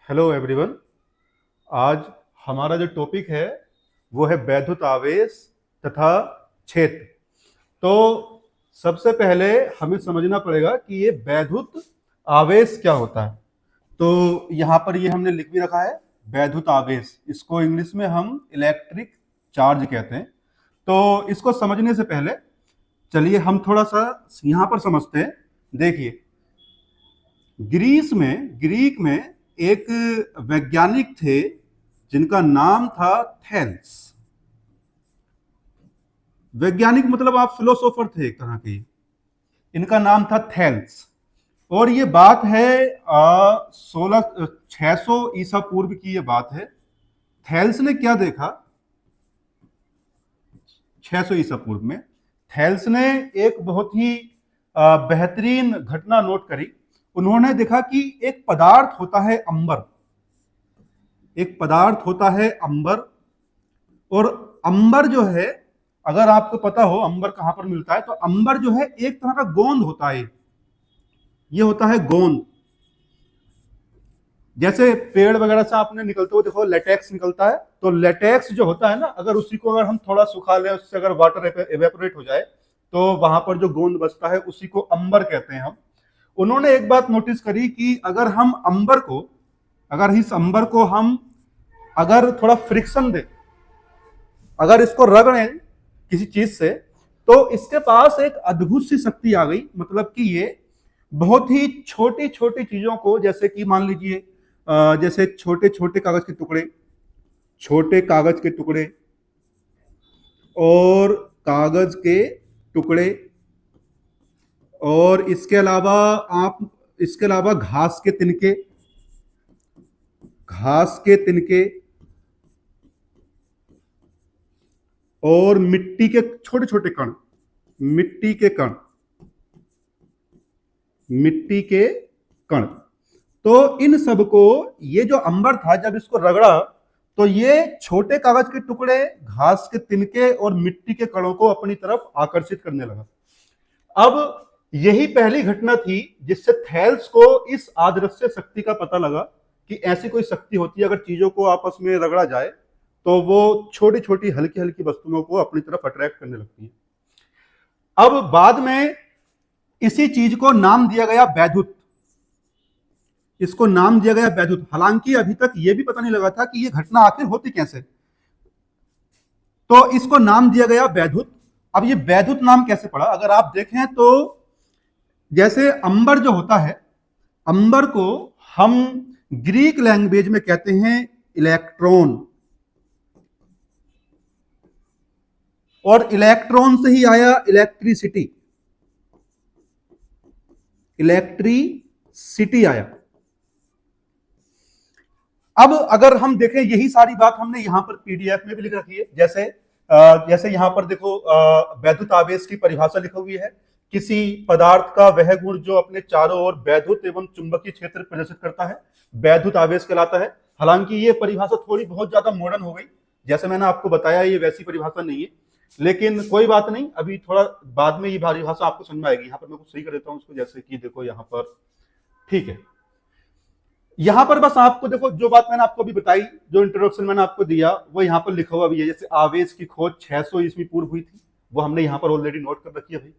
Hello everyone. आज हमारा जो टॉपिक है वो है वैद्युत आवेश तथा क्षेत्र। तो सबसे पहले हमें समझना पड़ेगा कि ये वैद्युत आवेश क्या होता है। तो यहाँ पर ये हमने लिख भी रखा है वैद्युत आवेश, इसको इंग्लिश में हम इलेक्ट्रिक चार्ज कहते हैं। तो इसको समझने से पहले चलिए हम थोड़ा सा यहाँ पर समझते हैं। देखिए, ग्रीक में एक वैज्ञानिक थे जिनका नाम था थेल्स। वैज्ञानिक मतलब आप फिलोसोफर थे एक तरह के। इनका नाम था थेल्स और ये बात है 600 ईसा पूर्व की ये बात है। थेल्स ने क्या देखा? 600 ईसा पूर्व में थेल्स ने एक बहुत ही बेहतरीन घटना नोट करी। उन्होंने देखा कि एक पदार्थ होता है अंबर, एक पदार्थ होता है अंबर। और अंबर जो है, अगर आपको पता हो अंबर कहां पर मिलता है, तो अंबर जो है एक तरह का गोंद होता है। ये होता है गोंद। जैसे पेड़ वगैरह से आपने निकलते हुए देखो लेटेक्स निकलता है, तो लेटेक्स जो होता है ना, अगर उसी को अगर हम थोड़ा सुखा लें, उससे अगर वाटर एवेपोरेट हो जाए तो वहां पर जो गोंद बचता है उसी को अंबर कहते हैं हम। उन्होंने एक बात नोटिस करी कि अगर हम अंबर को, अगर इस अंबर को हम अगर थोड़ा फ्रिक्शन दे, अगर इसको रगड़ें किसी चीज से, तो इसके पास एक अद्भुत सी शक्ति आ गई। मतलब कि ये बहुत ही छोटी छोटी चीजों को, जैसे कि मान लीजिए जैसे छोटे छोटे कागज के टुकड़े, छोटे कागज के टुकड़े और कागज के टुकड़े, और इसके अलावा घास के तिनके, घास के तिनके और मिट्टी के छोटे छोटे कण, मिट्टी के कण, मिट्टी के कण। तो इन सबको, ये जो अंबर था जब इसको रगड़ा तो ये छोटे कागज के टुकड़े, घास के तिनके और मिट्टी के कणों को अपनी तरफ आकर्षित करने लगा। अब यही पहली घटना थी जिससे थेल्स को इस आदृश्य शक्ति का पता लगा कि ऐसी कोई शक्ति होती है, अगर चीजों को आपस में रगड़ा जाए तो वो छोटी छोटी हल्की हल्की वस्तुओं को अपनी तरफ अट्रैक्ट करने लगती है। अब बाद में इसी चीज को नाम दिया गया वैद्युत, इसको नाम दिया गया वैद्युत। हालांकि अभी तक यह भी पता नहीं लगा था कि यह घटना आखिर होती कैसे, तो इसको नाम दिया गया वैद्युत। अब ये वैद्युत नाम कैसे पड़ा, अगर आप देखें तो जैसे अंबर जो होता है, अंबर को हम ग्रीक लैंग्वेज में कहते हैं इलेक्ट्रॉन, और इलेक्ट्रॉन से ही आया इलेक्ट्रिसिटी, इलेक्ट्रिसिटी आया। अब अगर हम देखें, यही सारी बात हमने यहां पर पीडीएफ में भी लिख रखी है। जैसे यहां पर देखो वैद्युत आवेश की परिभाषा लिखी हुई है। किसी पदार्थ का वह गुण जो अपने चारों ओर वैद्युत एवं चुंबकीय क्षेत्र प्रदर्शित करता है, वैद्युत आवेश कहलाता है। हालांकि ये परिभाषा थोड़ी बहुत ज्यादा मॉडर्न हो गई, जैसे मैंने आपको बताया ये वैसी परिभाषा नहीं है, लेकिन कोई बात नहीं, अभी थोड़ा बाद में ये परिभाषा आपको समझ में आएगी। यहाँ पर मैं कुछ सही कर देता हूँ उसको, जैसे कि देखो यहाँ पर, ठीक है, यहां पर बस आपको देखो जो बात मैंने आपको अभी बताई, जो इंट्रोडक्शन मैंने आपको दिया, वो यहां पर लिखा हुआ भी है। जैसे आवेश की खोज 600 ईस्वी पूर्व हुई थी, वो हमने यहां पर ऑलरेडी नोट कर रखी है भाई।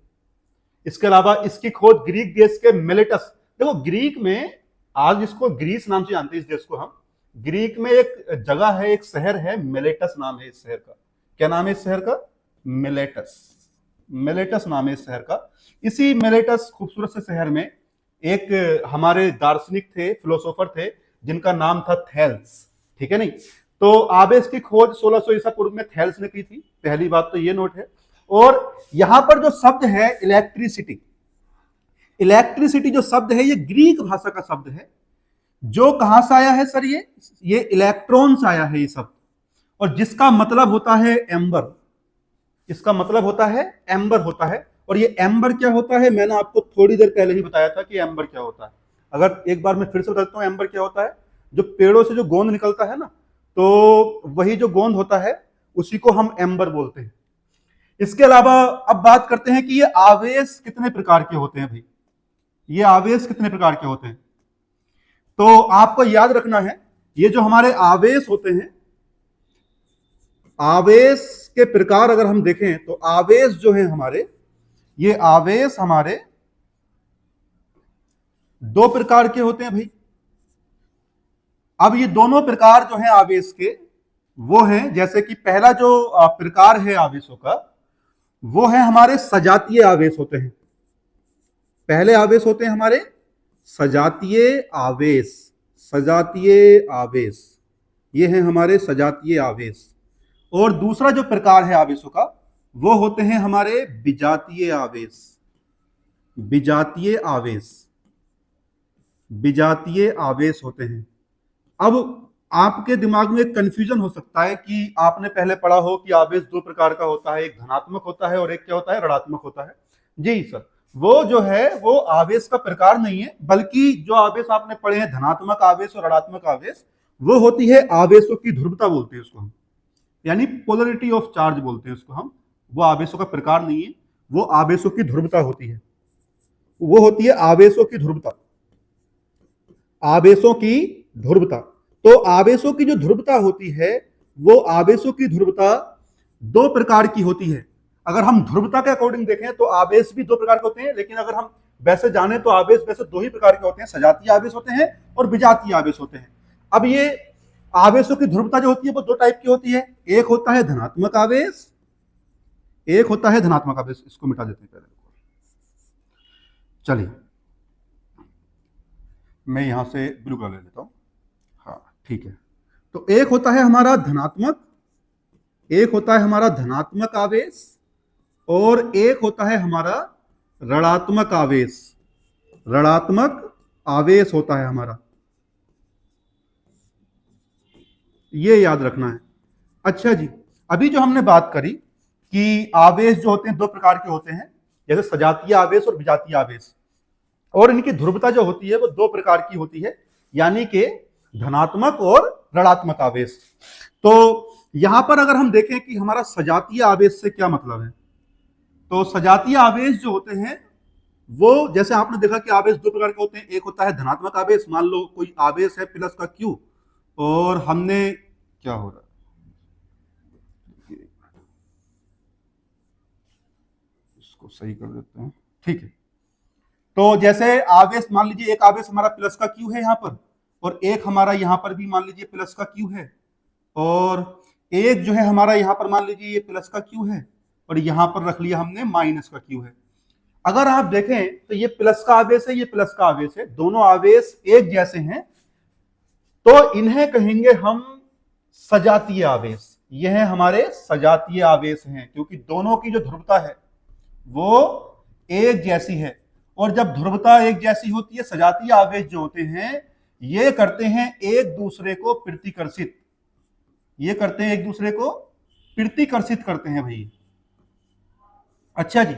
इसके अलावा इसकी खोज ग्रीक देश के मिलेटस, देखो ग्रीक में, आज इसको ग्रीस नाम से जानते हैं इस देश को हम। ग्रीक में एक जगह है, एक शहर है, मिलेटस नाम है इस शहर का। क्या नाम है इस शहर का? मिलेटस। मिलेटस नाम है इस शहर का। इसी मिलेटस खूबसूरत से शहर में एक हमारे दार्शनिक थे, फिलोसोफर थे, जिनका नाम था थेल्स। ठीक है नहीं? तो आवेश की खोज 1600 ईसा पूर्व में थेल्स ने की थी। पहली बात तो ये नोट है। और यहां पर जो शब्द है इलेक्ट्रिसिटी, इलेक्ट्रिसिटी जो शब्द है ये ग्रीक भाषा का शब्द है। जो कहां से आया है सर? ये इलेक्ट्रॉन से आया है ये शब्द, और जिसका मतलब होता है एम्बर। इसका मतलब होता है एम्बर होता है। और ये एम्बर क्या होता है, मैंने आपको थोड़ी देर पहले ही बताया था कि एम्बर क्या होता है। अगर एक बार मैं फिर से बताता हूं एम्बर क्या होता है। जो पेड़ों से जो गोंद निकलता है ना, तो वही जो गोंद होता है उसी को हम एम्बर बोलते हैं। इसके अलावा अब बात करते हैं कि ये आवेश कितने प्रकार के होते हैं भाई। ये आवेश कितने प्रकार के होते हैं? तो आपको याद रखना है, ये जो हमारे आवेश होते हैं, आवेश के प्रकार अगर हम देखें तो आवेश जो है हमारे, ये आवेश हमारे दो प्रकार के होते हैं भाई। अब ये दोनों प्रकार जो है आवेश के, वो है जैसे कि पहला जो प्रकार है आवेशों का, वो है हमारे सजातीय आवेश होते हैं। पहले आवेश होते हैं हमारे सजातीय आवेश, सजातीय आवेश, ये हैं हमारे सजातीय आवेश। और दूसरा जो प्रकार है आवेशों का, वो होते हैं हमारे विजातीय आवेश, विजातीय आवेश, विजातीय आवेश होते हैं। अब आपके दिमाग में कंफ्यूजन हो सकता है कि आपने पहले पढ़ा हो कि आवेश दो प्रकार का होता है, एक धनात्मक होता है और एक क्या होता है, ऋणात्मक होता है। जी सर, वो जो है वो आवेश का प्रकार नहीं है, बल्कि जो आवेश आपने पढ़े हैं धनात्मक आवेश और ऋणात्मक आवेश, वो होती है आवेशों की ध्रुवता बोलते हैं उसको हम, यानी पोलरिटी ऑफ चार्ज बोलते हैं उसको हम। वो आवेशों का प्रकार नहीं है, वो आवेशों की ध्रुवता होती है, वो होती है आवेशों की ध्रुवता, आवेशों की ध्रुवता। तो आवेशों की जो ध्रुवता होती है, वो आवेशों की ध्रुवता दो प्रकार की होती है। अगर हम ध्रुवता के अकॉर्डिंग देखें तो आवेश भी दो प्रकार के होते हैं, लेकिन अगर हम वैसे जाने तो आवेश वैसे दो ही प्रकार के होते हैं, सजातीय आवेश होते हैं और विजातीय आवेश होते हैं। अब ये आवेशों की ध्रुवता जो होती है वो दो टाइप की होती है, एक होता है धनात्मक आवेश, एक होता है धनात्मक आवेश। इसको मिटा देते हैं पहले, चलिए मैं यहां से ब्लू कलर ले लेता हूं, हाँ ठीक है। तो एक होता है हमारा धनात्मक, एक होता है हमारा धनात्मक आवेश, और एक होता है हमारा ऋणात्मक आवेश, ऋणात्मक आवेश होता है हमारा, ये याद रखना है। अच्छा जी, अभी जो हमने बात करी कि आवेश जो होते हैं दो प्रकार के होते हैं, जैसे सजातीय आवेश और विजातीय आवेश, और इनकी ध्रुवता जो होती है वो दो प्रकार की होती है, यानी कि धनात्मक और ऋणात्मक आवेश। तो यहां पर अगर हम देखें कि हमारा सजातीय आवेश से क्या मतलब है, तो सजातीय आवेश जो होते हैं वो, जैसे आपने देखा कि आवेश दो प्रकार के होते हैं, एक होता है धनात्मक आवेश, मान लो कोई आवेश है प्लस का क्यू, और हमने क्या हो रहा है, इसको सही कर देते हैं, ठीक है। तो जैसे आवेश मान लीजिए एक आवेश हमारा प्लस का क्यू है यहां पर, और एक हमारा यहां पर भी मान लीजिए प्लस का क्यू है, और एक जो है हमारा यहां पर मान लीजिए ये प्लस का क्यू है, और यहां पर रख लिया हमने माइनस का क्यू है। अगर आप देखें तो ये प्लस का आवेश है, ये प्लस का आवेश है, दोनों आवेश एक जैसे हैं, तो इन्हें कहेंगे हम सजातीय आवेश। ये है हमारे सजातीय आवेश हैं, क्योंकि दोनों की जो ध्रुवता है वो एक जैसी है। और जब ध्रुवता एक जैसी होती है, सजातीय आवेश जो होते हैं ये करते हैं एक दूसरे को प्रतिकर्षित, ये करते हैं एक दूसरे को प्रतिकर्षित करते हैं भाई। अच्छा जी,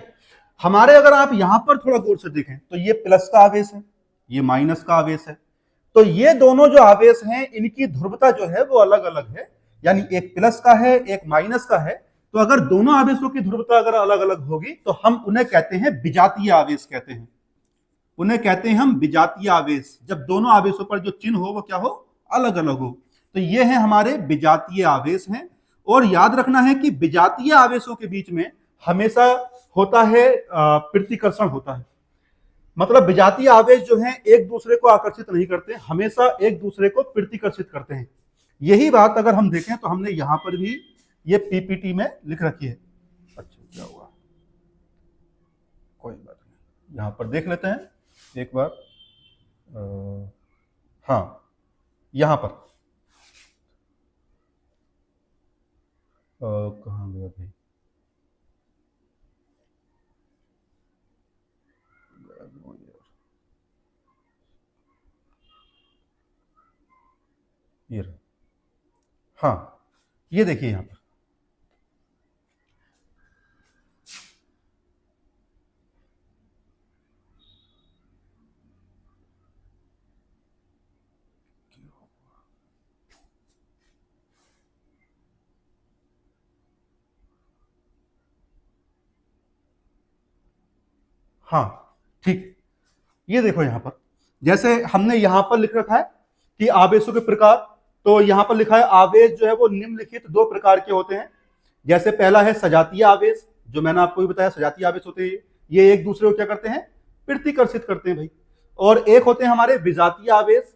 हमारे अगर आप यहां पर थोड़ा गौर से देखें तो ये प्लस का आवेश है, ये माइनस का आवेश है, तो ये दोनों जो आवेश हैं इनकी ध्रुवता जो है वो अलग अलग है, यानी एक प्लस का है एक माइनस का है। तो अगर दोनों आवेशों की ध्रुवता अगर अलग अलग होगी तो हम उन्हें कहते हैं विजातीय आवेश कहते हैं, उन्हें कहते हैं हम विजातीय आवेश, जब दोनों आवेशों पर जो चिन्ह हो वो क्या हो, अलग अलग हो। तो ये है हमारे विजातीय आवेश हैं। और याद रखना है कि विजातीय आवेशों के बीच में हमेशा होता है प्रतिकर्षण होता है, मतलब विजातीय आवेश जो हैं एक दूसरे को आकर्षित नहीं करते, हमेशा एक दूसरे को प्रतिकर्षित करते हैं। यही बात अगर हम देखें तो हमने यहां पर भी ये पीपीटी में लिख रखी है। अच्छा क्या हुआ, कोई बात नहीं, यहां पर देख लेते हैं एक बार। हाँ यहां पर कहां गया भाई, ये रहा। हाँ ये देखिए यहां पर, हाँ ठीक, ये देखो यहां पर, जैसे हमने यहां पर लिख रखा है कि आवेशों के प्रकार, तो यहां पर लिखा है आवेश जो है वो निम्नलिखित दो प्रकार के होते हैं। जैसे पहला है सजातीय आवेश, जो मैंने आपको भी बताया सजातीय आवेश होते हैं, ये एक दूसरे को क्या करते हैं, प्रतिकर्षित करते हैं भाई। और एक होते हैं हमारे विजातीय आवेश,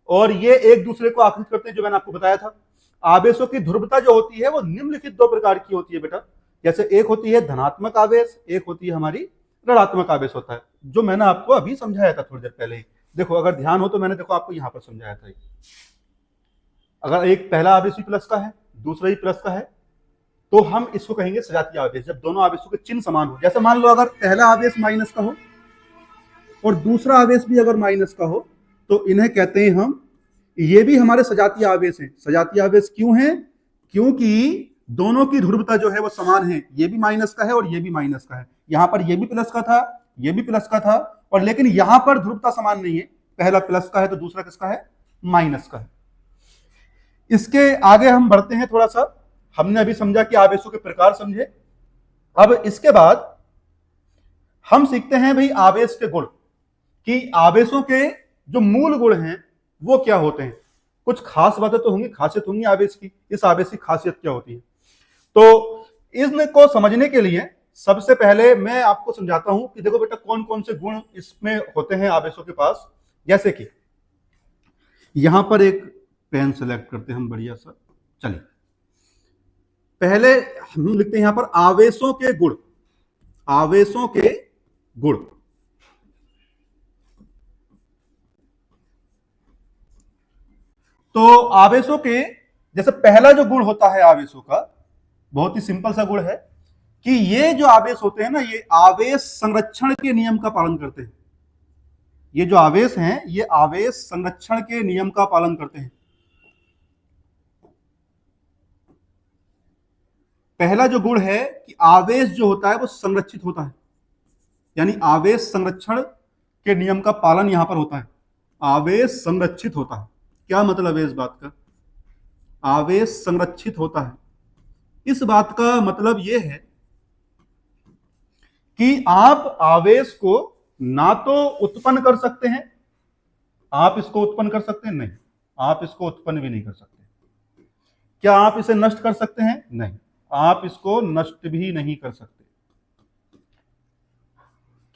और ये एक दूसरे को आकर्षित करते हैं, जो मैंने आपको बताया था। आवेशों की ध्रुवता जो होती है वो निम्नलिखित दो प्रकार की होती है बेटा। जैसे एक होती है धनात्मक आवेश, एक होती है हमारी ऋणात्मक आवेश होता है, जो मैंने आपको अभी समझाया था थोड़ी देर पहले ही। देखो अगर ध्यान हो तो मैंने देखो आपको यहां पर समझाया था। अगर एक पहला आवेश भी प्लस का है, दूसरा भी प्लस का है, तो हम इसको कहेंगे सजातीय आवेश, जब दोनों आवेशों के चिन्ह समान हो। जैसे मान लो अगर पहला आवेश माइनस का हो और दूसरा आवेश भी अगर माइनस का हो, तो इन्हें कहते हैं हम, ये भी हमारे सजातीय आवेश हैं। सजातीय आवेश क्यों हैं? क्योंकि दोनों की ध्रुवता जो है वो समान है, ये भी माइनस का है और ये भी माइनस का है। यहां पर ये भी प्लस का था, ये भी प्लस का था, और लेकिन यहां पर ध्रुवता समान नहीं है, पहला प्लस का है तो दूसरा किसका है, माइनस का है। इसके आगे हम बढ़ते हैं थोड़ा सा। हमने अभी समझा कि आवेशों के प्रकार समझे। अब इसके बाद हम सीखते हैं भाई आवेश के गुण, कि आवेशों के जो मूल गुण हैं वो क्या होते हैं। कुछ खास बातें तो होंगी, खासियत होंगी आवेश की, इस आवेश की खासियत क्या होती है। तो इसको समझने के लिए सबसे पहले मैं आपको समझाता हूं कि देखो बेटा कौन कौन से गुण इसमें होते हैं आवेशों के पास। जैसे कि यहां पर एक पेन सेलेक्ट करते हैं हम बढ़िया सा। चलिए पहले हम लिखते हैं यहां पर आवेशों के गुण। आवेशों के गुण, तो आवेशों के जैसे पहला जो गुण होता है आवेशों का, बहुत ही सिंपल सा गुण है कि ये जो आवेश होते हैं ना, ये आवेश संरक्षण के नियम का पालन करते हैं। ये जो आवेश हैं ये आवेश संरक्षण के नियम का पालन करते हैं। पहला जो गुण है कि आवेश जो होता है वो संरक्षित होता है, यानी आवेश संरक्षण के नियम का पालन यहां पर होता है। आवेश संरक्षित होता है, क्या मतलब है इस बात का? आवेश संरक्षित होता है, इस बात का मतलब यह है कि आप आवेश को ना तो उत्पन्न कर सकते हैं, आप इसको उत्पन्न कर सकते हैं? नहीं, आप इसको उत्पन्न भी नहीं कर सकते। क्या आप इसे नष्ट कर सकते हैं? नहीं, आप इसको नष्ट भी नहीं कर सकते।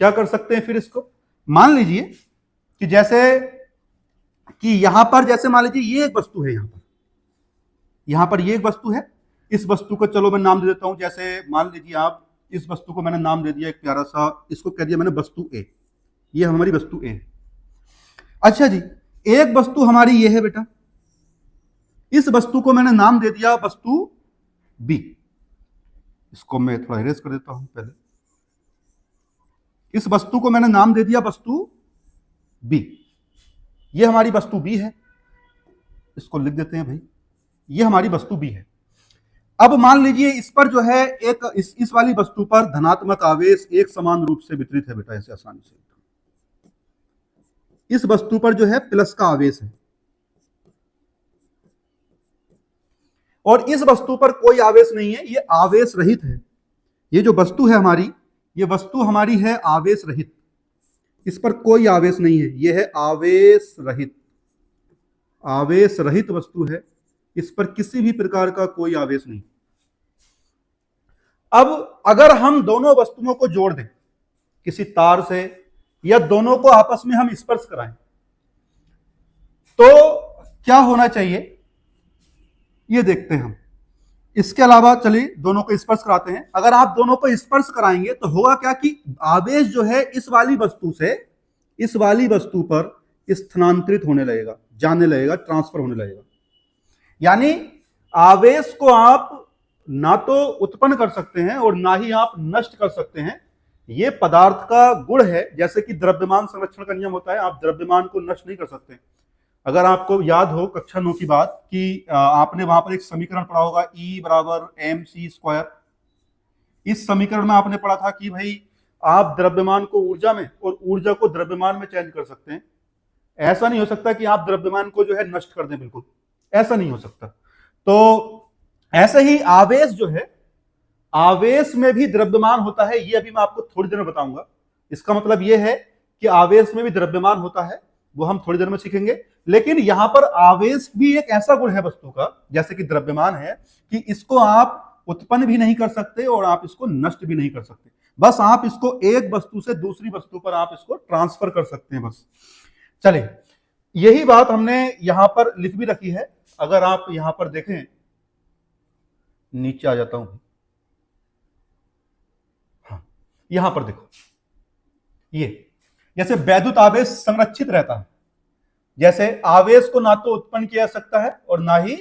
क्या कर सकते हैं फिर इसको? मान लीजिए कि जैसे कि यहां पर, जैसे मान लीजिए ये एक वस्तु है, यहां पर ये एक वस्तु है। इस वस्तु को चलो मैं नाम दे देता हूं। जैसे मान लीजिए आप, इस वस्तु को मैंने नाम दे दिया एक प्यारा सा, इसको कह दिया मैंने वस्तु ए। ये हमारी वस्तु ए है। अच्छा जी, एक वस्तु हमारी ये है बेटा, इस वस्तु को मैंने नाम दे दिया वस्तु बी। इसको मैं थोड़ा इरेज कर देता हूं पहले। इस वस्तु को मैंने नाम दे दिया वस्तु बी, ये हमारी वस्तु बी है। इसको लिख देते हैं भाई, ये हमारी वस्तु बी है। अब मान लीजिए इस पर जो है एक इस वाली वस्तु पर धनात्मक आवेश एक समान रूप से वितरित है बेटा, ऐसे आसानी से। इस वस्तु पर जो है प्लस का आवेश है, और इस वस्तु पर कोई आवेश नहीं है, ये आवेश रहित है। ये जो वस्तु है हमारी, ये वस्तु हमारी है आवेश रहित, इस पर कोई आवेश नहीं है, ये है आवेश रहित। आवेश रहित वस्तु है, इस पर किसी भी प्रकार का कोई आवेश नहीं। अब अगर हम दोनों वस्तुओं को जोड़ दें किसी तार से, या दोनों को आपस में हम स्पर्श कराएं, तो क्या होना चाहिए ये देखते हैं हम। इसके अलावा चलिए दोनों को स्पर्श कराते हैं। अगर आप दोनों को स्पर्श कराएंगे तो होगा क्या कि आवेश जो है इस वाली वस्तु से इस वाली वस्तु पर स्थानांतरित होने लगेगा, जाने लगेगा, ट्रांसफर होने लगेगा। यानी आवेश को आप ना तो उत्पन्न कर सकते हैं और ना ही आप नष्ट कर सकते हैं। यह पदार्थ का गुण है, जैसे कि द्रव्यमान संरक्षण का नियम होता है, आप द्रव्यमान को नष्ट नहीं कर सकते। अगर आपको याद हो कक्षा 9 की बात कि आपने वहां पर एक समीकरण पढ़ा होगा, E बराबर mc²। इस समीकरण में आपने पढ़ा था कि भाई आप द्रव्यमान को ऊर्जा में और ऊर्जा को द्रव्यमान में चेंज कर सकते हैं। ऐसा नहीं हो सकता कि आप द्रव्यमान को जो है नष्ट कर दें, बिल्कुल ऐसा नहीं हो सकता। तो ऐसे ही आवेश जो है, आवेश में भी द्रव्यमान होता है, ये अभी मैं आपको थोड़ी देर में बताऊंगा। इसका मतलब यह है कि आवेश में भी द्रव्यमान होता है वो हम थोड़ी देर में सीखेंगे। लेकिन यहां पर आवेश भी एक ऐसा गुण है वस्तु का, जैसे कि द्रव्यमान है, कि इसको आप उत्पन्न भी नहीं कर सकते और आप इसको नष्ट भी नहीं कर सकते। बस आप इसको एक वस्तु से दूसरी वस्तु पर आप इसको ट्रांसफर कर सकते हैं बस। चलिए, यही बात हमने यहां पर लिख भी रखी है। अगर आप यहां पर देखें, नीचे आ जाता हूं, हाँ, यहां पर देखो, ये जैसे वैद्युत आवेश संरक्षित रहता है, जैसे आवेश को ना तो उत्पन्न किया जा सकता है और ना ही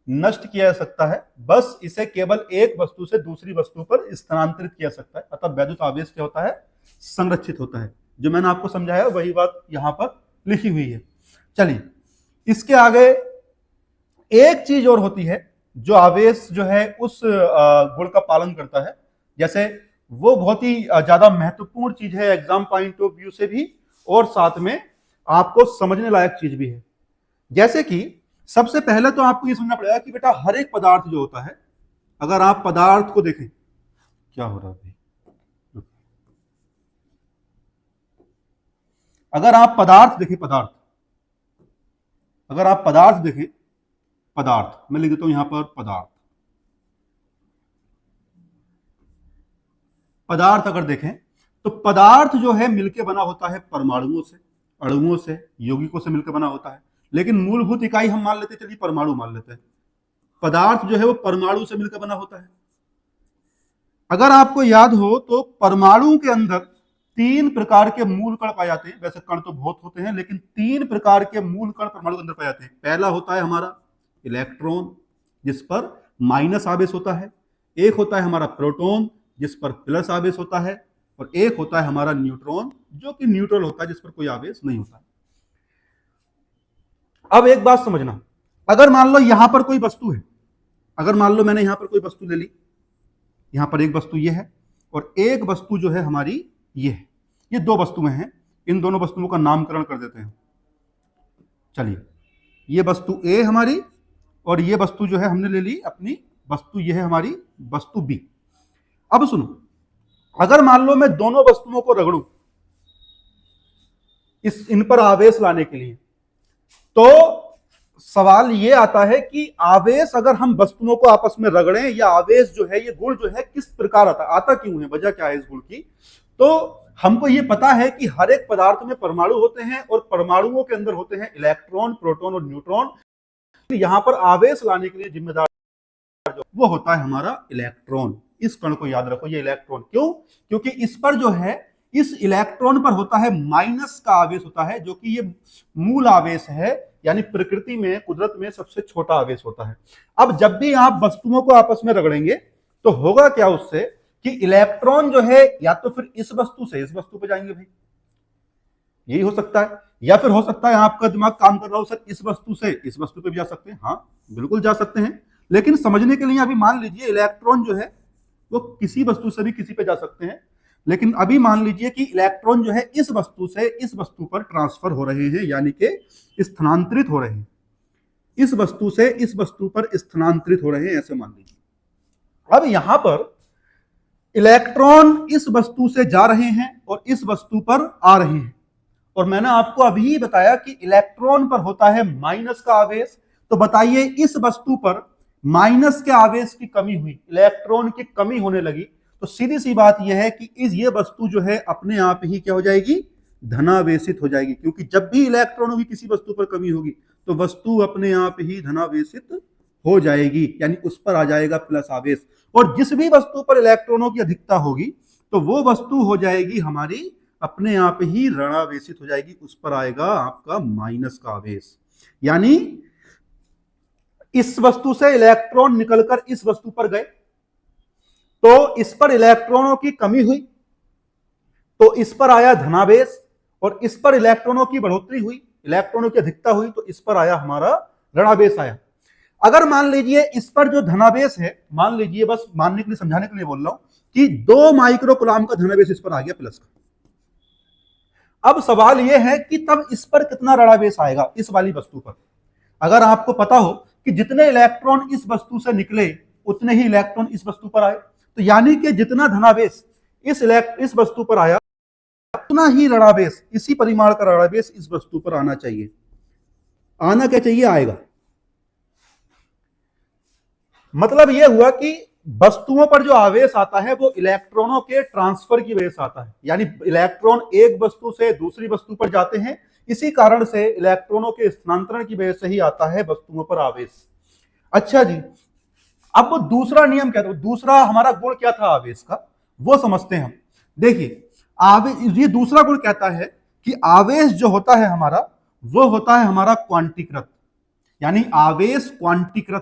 नष्ट किया जा सकता है, बस इसे केवल एक वस्तु से दूसरी वस्तु पर स्थानांतरित किया जा सकता है। अतः वैद्युत आवेश क्या होता है? संरक्षित होता है। जो मैंने आपको समझाया वही बात यहां पर लिखी हुई है। चलिए, इसके आगे एक चीज और होती है जो आवेश जो है उस गुण का पालन करता है, जैसे वो बहुत ही ज्यादा महत्वपूर्ण चीज है एग्जाम पॉइंट ऑफ व्यू से भी, और साथ में आपको समझने लायक चीज भी है। जैसे कि सबसे पहले तो आपको ये समझना पड़ेगा कि बेटा हर एक पदार्थ जो होता है, अगर आप पदार्थ को देखें, क्या हो रहा है, अगर आप पदार्थ देखें, पदार्थ, अगर आप पदार्थ देखें, पदार्थ मैं लिख देता हूं यहां पर पदार्थ, पदार्थ अगर देखें तो पदार्थ जो है मिलकर बना होता है परमाणुओं से, अणुओं से, यौगिकों से मिलकर बना होता है। लेकिन मूलभूत इकाई हम मान लेते हैं, चलिए परमाणु मान लेते हैं। पदार्थ जो है वो परमाणु से मिलकर बना होता है। अगर आपको याद हो तो परमाणु के अंदर 3 प्रकार के मूल कण पाए जाते हैं। वैसे कण तो बहुत होते हैं, लेकिन 3 प्रकार के मूल कण परमाणु के अंदर पाए जाते हैं। पहला होता है हमारा इलेक्ट्रॉन, जिस पर माइनस आवेश होता है। एक होता है हमारा प्रोटॉन, जिस पर प्लस आवेश होता है, और एक होता है हमारा न्यूट्रॉन, जो कि न्यूट्रल होता है, जिस पर कोई आवेश नहीं होता। अब एक बात समझना, अगर मान लो यहां पर कोई वस्तु है, अगर मान लो मैंने यहां पर कोई वस्तु ले ली, यहां पर एक वस्तु ये है और एक वस्तु जो है हमारी ये है, ये 2 वस्तुएं हैं। इन दोनों वस्तुओं का नामकरण कर देते हैं। चलिए, ये वस्तु ए हमारी और ये वस्तु जो है हमने ले ली अपनी वस्तु, ये है हमारी वस्तु बी। अब सुनो, अगर मान लो मैं दोनों वस्तुओं को रगड़ूं इन पर आवेश लाने के लिए, तो सवाल यह आता है कि आवेश अगर हम वस्तुओं को आपस में रगड़ें, या आवेश जो है, ये गुण जो है किस प्रकार आता क्यों है, वजह क्या है इस गुण की? तो हमको ये पता है कि हर एक पदार्थ में परमाणु होते हैं और परमाणुओं के अंदर होते हैं इलेक्ट्रॉन, प्रोटॉन और न्यूट्रॉन। यहां पर आवेश लाने के लिए जिम्मेदार जो वो होता है हमारा इलेक्ट्रॉन। इस कण को याद रखो, ये इलेक्ट्रॉन। क्यों? क्योंकि इस पर जो है, इस इलेक्ट्रॉन पर होता है माइनस का आवेश होता है, जो कि ये मूल आवेश है, यानी प्रकृति में, कुदरत में सबसे छोटा आवेश होता है। अब जब भी आप वस्तुओं को आपस में रगड़ेंगे तो होगा क्या उससे कि इलेक्ट्रॉन जो है या तो फिर इस वस्तु से इस वस्तु पर जाएंगे भाई, यही हो सकता है, या फिर हो सकता है आपका दिमाग काम कर रहा हो, सर इस वस्तु से इस वस्तु पे भी जा सकते हैं। हाँ, बिल्कुल जा सकते हैं, लेकिन समझने के लिए अभी मान लीजिए इलेक्ट्रॉन जो है वो किसी वस्तु से भी किसी पे जा सकते हैं, लेकिन अभी मान लीजिए कि इलेक्ट्रॉन जो है इस वस्तु से इस वस्तु पर ट्रांसफर हो रहे हैं, यानी कि स्थानांतरित हो रहे हैं, इस वस्तु से इस वस्तु पर स्थानांतरित हो रहे हैं, ऐसे मान लीजिए। अब यहां पर इलेक्ट्रॉन इस वस्तु से जा रहे हैं और इस वस्तु पर आ रहे हैं, और मैंने आपको अभी बताया कि इलेक्ट्रॉन पर होता है माइनस का आवेश। तो बताइए, इस वस्तु पर माइनस के आवेश की कमी हुई, इलेक्ट्रॉन की कमी होने लगी, तो सीधी सी बात यह है कि ये वस्तु जो है अपने आप ही क्या हो जाएगी? धनावेशित हो जाएगी। क्योंकि जब भी इलेक्ट्रॉनों की किसी वस्तु पर कमी होगी तो वस्तु अपने आप ही धनावेशित हो जाएगी, यानी उस पर आ जाएगा प्लस आवेश। और जिस भी वस्तु पर इलेक्ट्रॉनों की अधिकता होगी तो वो वस्तु हो जाएगी हमारी अपने आप ही ऋणावेशित हो जाएगी, उस पर आएगा आपका माइनस का आवेश। यानी इस वस्तु से इलेक्ट्रॉन निकलकर इस वस्तु पर गए तो इस पर इलेक्ट्रॉनों की कमी हुई तो इस पर आया धनावेश, और इस पर इलेक्ट्रॉनों की बढ़ोतरी हुई, इलेक्ट्रॉनों की अधिकता हुई तो इस पर आया हमारा ऋणावेश आया। अगर मान लीजिए इस पर जो धनावेश है, मान लीजिए, बस मानने के लिए, समझाने के लिए बोल रहा हूं, कि 2 माइक्रो कूलम का धनावेश इस पर आ गया प्लस का। अब सवाल यह है कि तब इस पर कितना ऋणावेश आएगा इस वाली वस्तु पर? अगर आपको पता हो कि जितने इलेक्ट्रॉन इस वस्तु से निकले उतने ही इलेक्ट्रॉन इस वस्तु पर आए, तो यानी कि जितना धनावेश इस वस्तु पर आया उतना ही ऋणावेश, इसी परिमाण का ऋणावेश इस वस्तु पर आना चाहिए। आना क्या चाहिए? आएगा। मतलब यह हुआ कि वस्तुओं पर जो आवेश आता है वो इलेक्ट्रॉनों के ट्रांसफर की वजह से आता है, यानी इलेक्ट्रॉन एक वस्तु से दूसरी वस्तु पर जाते हैं, इसी कारण से इलेक्ट्रॉनों के स्थानांतरण की वजह से ही आता है वस्तुओं पर आवेश। अच्छा जी, अब दूसरा नियम क्या था, दूसरा हमारा गुण क्या था आवेश का, वो समझते हैं हम। देखिए आवेश, ये दूसरा गुण कहता है कि आवेश जो होता है हमारा, वो होता है हमारा क्वांटीकृत, यानी आवेश क्वांटीकृत